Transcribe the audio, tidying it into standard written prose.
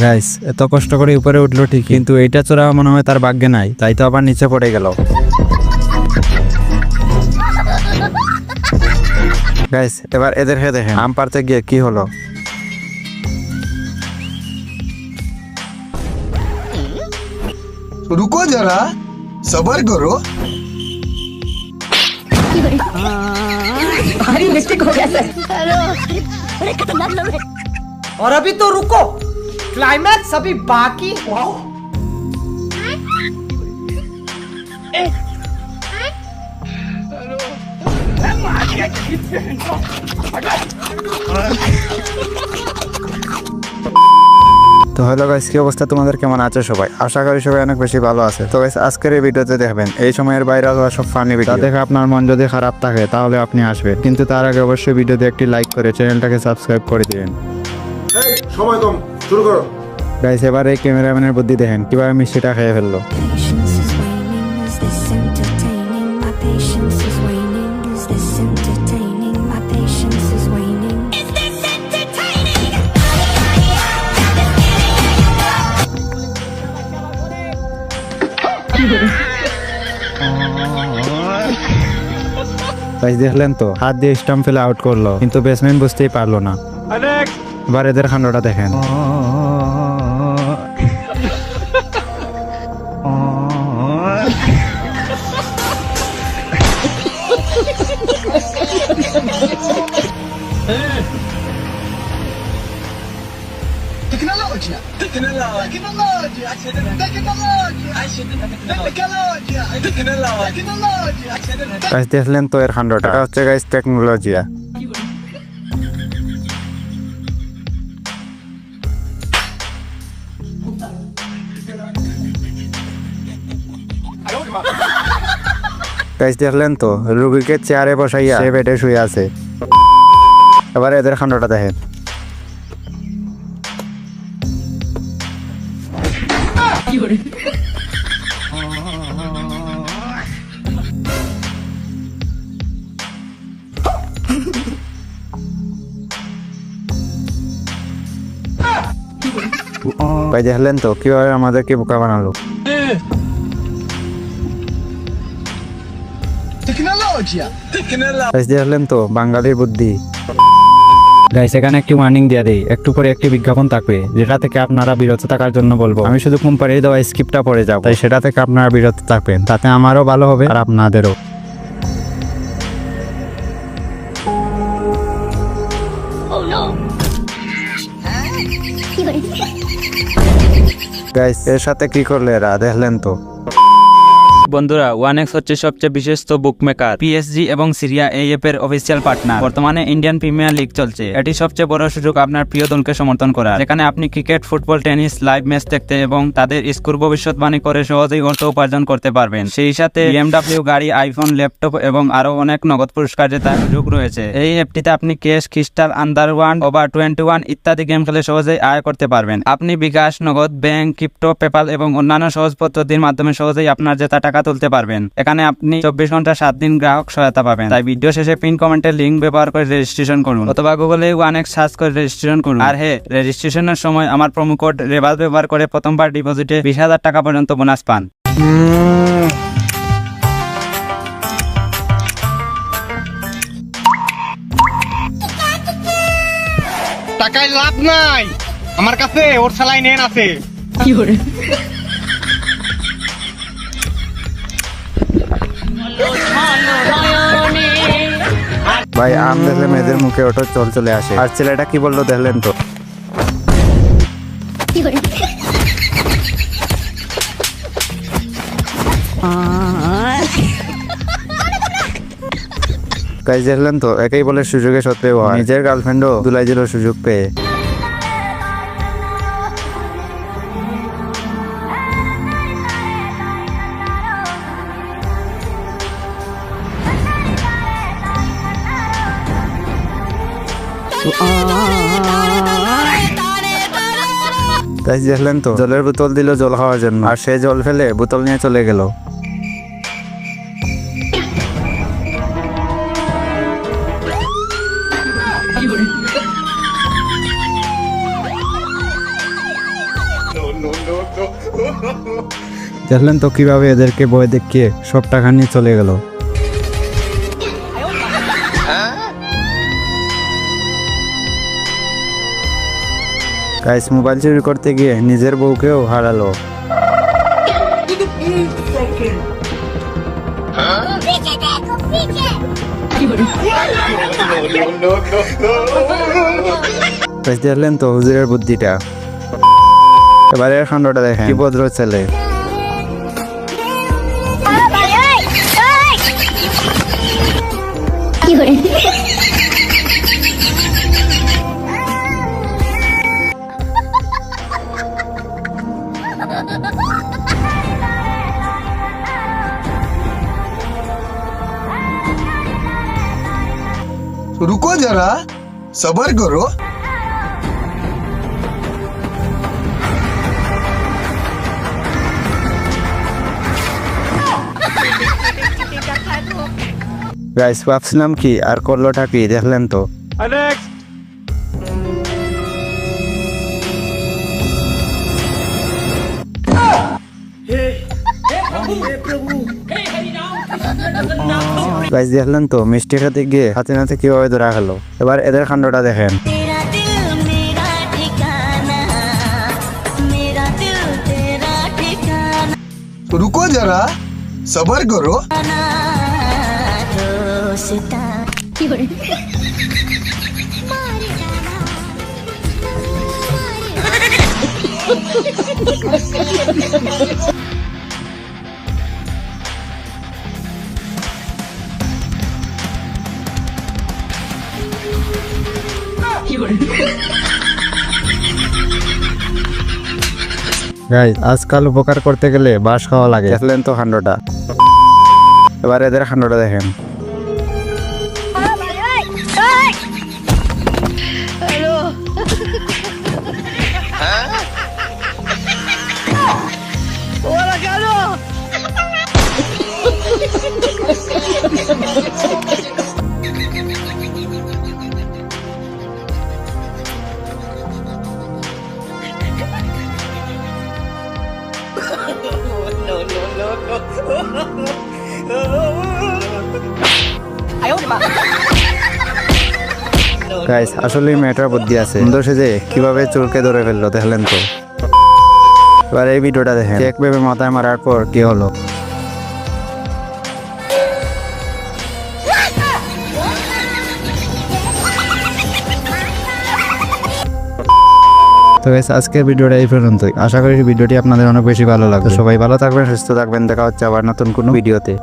Guys এত কষ্ট করে উপরে উঠলো ঠিক, কিন্তু এইটা চোরা মনে হয় তার ভাগ্যে নাই, তাই তো আবার নিচে পড়ে গেল। গাইস এবার এদের হে দেখেন আম পারতে গিয়ে কি হলো। रुको जरा सबर करो। भारी मिस्टेक हो गया सर। अरे खतरनाक लग रहा है। और अभी तो रुको, क्लाइमैक्स अभी बाकी। তো হ্যালো গাইস, কি অবস্থা তোমাদের, কেমন আছে সবাই? আশা করি সবাই অনেক বেশি ভালো আছে। তো গাইস আজকের এই ভিডিওতে দেখবেন এই সময়ের ভাইরাল হওয়া সব ফানি ভিডিও। দেখে আপনার মন যদি খারাপ থাকে তাহলে আপনি আসবেন, কিন্তু তার আগে অবশ্যই ভিডিওতে একটি লাইক করে চ্যানেলটাকে সাবস্ক্রাইব করে দিবেন। সময় কম, শুরু করো। গাইস এবার এই ক্যামেরাম্যানের বুদ্ধি দেখেন কিভাবে মিষ্টিটা খেয়ে ফেললো। Patience is waning, is this entertaining? My patience is waning, is this entertaining? My patience is waning. Is this entertaining? Guys দেখলেন তো, হাত দিয়ে স্টাম্প ফেলে আউট করলো, কিন্তু ব্যাটসম্যান বুঝতেই পারলো না। এবার এদের কাণ্ডটা দেখেন। গাইস দেখলেন তো এর কাণ্ডটা, এটা হচ্ছে গাইস টেকনোলজি। গাইস দেখলেন তো, রুগীকে চেয়ারে বসাইয়া সে বেডে শুয়ে আছে। এবার এদের কাণ্ডটা দেখেন। ভাই দেখলেন তো কিভাবে আমাদেরকে বোকা বানালো। গাইস দেখলেন তো বাঙালির বুদ্ধি। গাইস এখানে একটি ওয়ার্নিং দিয়ে দেই, একটু পরে একটি বিজ্ঞাপন থাকবে যেটা থেকে আপনারা বিরত থাকার জন্য বলবো। আমি শুধু কোম্পানির দেওয়া স্ক্রিপ্টটা পড়ে যাব, তাই সেটা থেকে আপনারা বিরত থাকবেন, তাতে আমারও ভালো হবে আর আপনাদেরও। গাইস এর সাথে কি করলে এরা, দেখলেন তো। বন্ধুরা, 1x হচ্ছে সবচেয়ে বিশ্বস্ত বুকমেকার। পিএসজি এবং সিরিয়া এএফ এর অফিসিয়াল পার্টনার। বর্তমানে ইন্ডিয়ান প্রিমিয়ার লিগ চলছে। এটি সবচেয়ে বড় সুযোগ আপনার প্রিয় দলকে সমর্থন করার, যেখানে আপনি cricket, football, tennis live match দেখতে এবং তাদের স্কোর ভবিষ্যৎবাণী করে সহজেই অর্থ উপার্জন করতে পারবেন। সেই সাথে বিএমডব্লিউ গাড়ি, আইফোন, ল্যাপটপ এবং আরো অনেক নগদ পুরস্কার জেতার সুযোগ রয়েছে। এই অ্যাপটিতে আপনি ক্যাশ, ক্রিস্টাল, আন্ডারওয়ার্ল্ড, ওভার 21 ইত্যাদি গেম খেলে সহজেই আয় করতে পারবেন। আপনি বিকাশ, নগদ, ব্যাংক, ক্রিপ্টো, পেপাল এবং অন্যান্য সহজ পদ্ধতির মাধ্যমে সহজেই আপনার জেতা টাকা তুলতে পারবেন। এখানে আপনি 24 ঘন্টা 7 দিন গ্রাহক সহায়তা পাবেন। তাই ভিডিও শেষে পিন কমেন্টের লিঙ্ক ব্যবহার করে রেজিস্ট্রেশন করুন, অথবা গুগলে 1x সার্চ করে রেজিস্ট্রেশন করুন। আর হ্যাঁ, রেজিস্ট্রেশনের সময় আমার প্রোমো কোড রেবাল ব্যবহার করে প্রথমবার ডিপোজিটে 20,000 টাকা পর্যন্ত বোনাস পান। টাকায় লাভ নাই, আমার কাছে ওর সেলাই নেন আছে। ভাই আম দেখলে মেয়েদের মুখে ওটা চল চলে আসে। আর ছেলেটা কি বললো দেখলেন তো। গাইস দেখলেন তো, একেই বলে সুযোগে সত্ত্বেও হয়। নিজের গার্লফ্রেন্ডও দুলাই দিল সুযোগ পেয়ে। তাই দেখলেন তো, জলের বোতল দিল জল খাওয়ার জন্য, আর সে জল ফেলে বোতল নিয়ে চলে গেল। দেখলেন তো কিভাবে এদেরকে ভয় দেখিয়ে সব টাকা নিয়ে চলে গেল। গাইস, মোবাইল চুরি করতে গিয়ে নিজের বউকেও হারালো। গাইস, দেখলেন তো হুজুরের বুদ্ধিটা। এবারে খণ্ডটা দেখেন, কি ভদ্র ছেলে। रुको जरा सबर करो। গাইস, ভাবছিলাম কি আর করলোটা কি, দেখলেন তো। গাইস, দেখলেন তো মিষ্টি খেতে গিয়ে হাতে নাতে কিভাবে ধরা গেল। এবার এদের কাণ্ডটা দেখেন। तेरा दिल मेरा ठिकाना, मेरा दिल तेरा ठिकाना, रुको जरा सबर करो। दोस्ता গাইস, আজকাল উপকার করতে গেলে বাস খাওয়া লাগে। দেখলেন তো কাণ্ডটা। এবার এদের কাণ্ডটা দেখেন। গাইস, আসলে মেয়েটার বুদ্ধি আছে। সুন্দর সেজে কিভাবে চুলকে ধরে ফেললো, দেখলেন তো। এবার এই ভিডিওটা দেখেন, কেক ভেবে মাথায় মারার পর কি হলো। তো গাইস, আজকের ভিডিওটা এই পর্যন্তই। আশা করি ভিডিওটি আপনাদের অনেক বেশি ভালো লাগবে। সবাই ভালো থাকবেন, সুস্থ থাকবেন। দেখা হচ্ছে আবার নতুন কোনো ভিডিওতে।